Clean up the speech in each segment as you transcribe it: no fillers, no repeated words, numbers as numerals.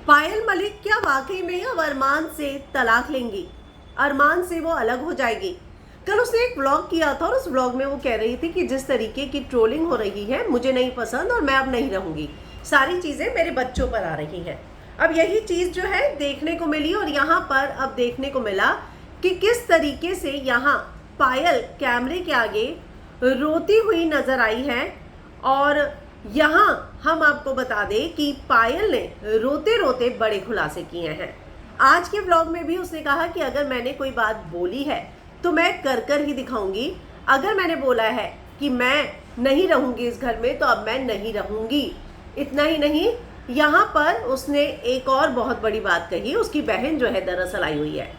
पायल मलिक क्या वाकई में अब अरमान से तलाक लेंगी? अरमान से वो अलग हो जाएगी? कल उसने एक व्लॉग किया था और उस व्लॉग में वो कह रही थी कि जिस तरीके की ट्रोलिंग हो रही है मुझे नहीं पसंद और मैं अब नहीं रहूंगी, सारी चीज़ें मेरे बच्चों पर आ रही हैं। अब यही चीज़ जो है देखने को मिली और यहाँ पर अब देखने को मिला कि किस तरीके से यहाँ पायल कैमरे के आगे रोती हुई नजर आई है। और यहाँ हम आपको बता दें कि पायल ने रोते रोते बड़े खुलासे किए हैं। आज के व्लॉग में भी उसने कहा कि अगर मैंने कोई बात बोली है तो मैं कर कर ही दिखाऊंगी। अगर मैंने बोला है कि मैं नहीं रहूंगी इस घर में तो अब मैं नहीं रहूंगी। इतना ही नहीं, यहाँ पर उसने एक और बहुत बड़ी बात कही। उसकी बहन जो है दरअसल आई हुई है,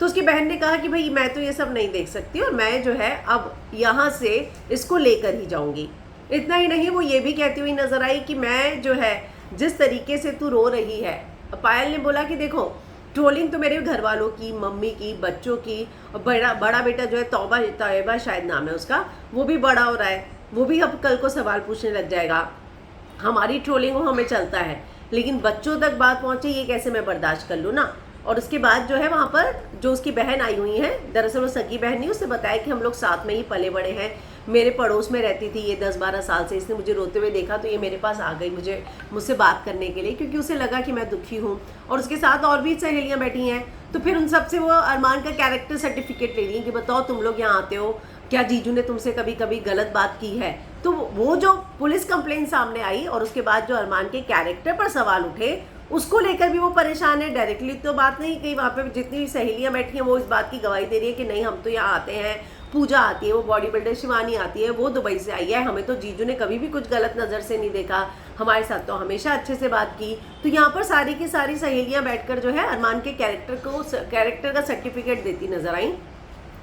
तो उसकी बहन ने कहा कि भाई मैं तो ये सब नहीं देख सकती और मैं जो है अब यहाँ से इसको लेकर ही जाऊंगी। इतना ही नहीं, वो ये भी कहती हुई नजर आई कि मैं जो है जिस तरीके से तू रो रही है। पायल ने बोला कि देखो, ट्रोलिंग तो मेरे घर वालों की, मम्मी की, बच्चों की, और बड़ा बेटा जो है तौबा शायद नाम है उसका, वो भी बड़ा हो रहा है, वो भी अब कल को सवाल पूछने लग जाएगा। हमारी ट्रोलिंग हो हमें चलता है, लेकिन बच्चों तक बात पहुंचे ये कैसे मैं बर्दाश्त कर लूँ ना। और उसके बाद जो है वहाँ पर जो उसकी बहन आई हुई है, दरअसल वो सगी बहन नहीं, उसने बताया कि हम लोग साथ में ही पले बड़े हैं, मेरे पड़ोस में रहती थी ये 10-12 साल से। इसने मुझे रोते हुए देखा तो ये मेरे पास आ गई मुझसे बात करने के लिए, क्योंकि उसे लगा कि मैं दुखी हूँ। और उसके साथ और भी सहेलियाँ बैठी हैं, तो फिर उन सबसे वो अरमान का कैरेक्टर सर्टिफिकेट ले रही कि बताओ तुम लोग यहाँ आते हो, क्या जीजू ने तुमसे कभी कभी गलत बात की है? तो वो जो पुलिस कंप्लेंट सामने आई और उसके बाद जो अरमान के कैरेक्टर पर सवाल उठे, उसको लेकर भी वो परेशान है। डायरेक्टली तो बात नहीं कही, वहाँ पे जितनी भी सहेलियाँ बैठी हैं वो इस बात की गवाही दे रही है कि नहीं हम तो यहाँ आते हैं, पूजा आती है, वो बॉडी बिल्डर शिवानी आती है, वो दुबई से आई है, हमें तो जीजू ने कभी भी कुछ गलत नज़र से नहीं देखा, हमारे साथ तो हमेशा अच्छे से बात की। तो यहाँ पर सारी की सारी सहेलियाँ बैठकर जो है अरमान के कैरेक्टर का सर्टिफिकेट देती नजर आई।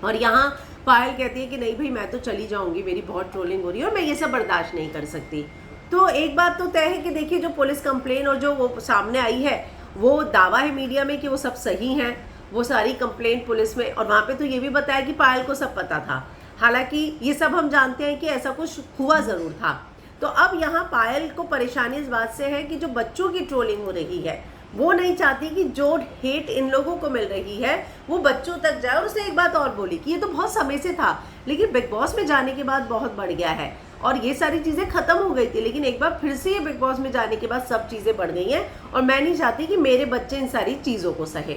और यहाँ पायल कहती है कि नहीं भाई मैं तो चली जाऊंगी, मेरी बहुत ट्रोलिंग हो रही है और मैं ये सब बर्दाश्त नहीं कर सकती। तो एक बात तो तय है कि देखिए, जो पुलिस कंप्लेन और जो वो सामने आई है, वो दावा है मीडिया में कि वो सब सही हैं, वो सारी कंप्लेंट पुलिस में। और वहाँ पे तो ये भी बताया कि पायल को सब पता था, हालांकि ये सब हम जानते हैं कि ऐसा कुछ हुआ ज़रूर था। तो अब यहाँ पायल को परेशानी इस बात से है कि जो बच्चों की ट्रोलिंग हो रही है, वो नहीं चाहती कि जो हेट इन लोगों को मिल रही है वो बच्चों तक जाए। और उसने एक बात और बोली कि ये तो बहुत समय से था, लेकिन बिग बॉस में जाने के बाद बहुत बढ़ गया है और ये सारी चीज़ें खत्म हो गई थी, लेकिन एक बार फिर से ये बिग बॉस में जाने के बाद सब चीज़ें बढ़ गई हैं और मैं नहीं चाहती कि मेरे बच्चे इन सारी चीज़ों को सहे।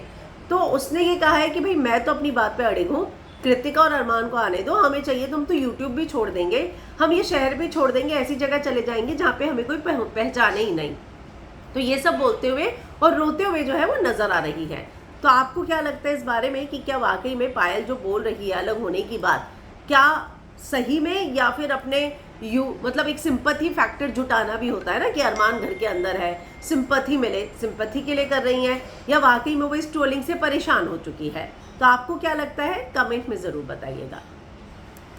तो उसने ये कहा है कि भाई मैं तो अपनी बात पे अड़िग हूँ, कृतिका और अरमान को आने दो, हमें चाहिए तो हम तो यूट्यूब भी छोड़ देंगे, हम ये शहर भी छोड़ देंगे, ऐसी जगह चले जाएंगे जहाँ पे हमें कोई पहचाने ही नहीं। तो ये सब बोलते हुए और रोते हुए जो है वो नजर आ रही है। तो आपको क्या लगता है इस बारे में कि क्या वाकई में पायल जो बोल रही है अलग होने की बात, क्या सही में, या फिर अपने मतलब एक सिंपैथी फैक्टर जुटाना भी होता है ना कि अरमान घर के अंदर है, सिंपैथी मिले, सिंपैथी के लिए कर रही हैं, या वाकई में वो इस ट्रोलिंग से परेशान हो चुकी है? तो आपको क्या लगता है कमेंट में ज़रूर बताइएगा।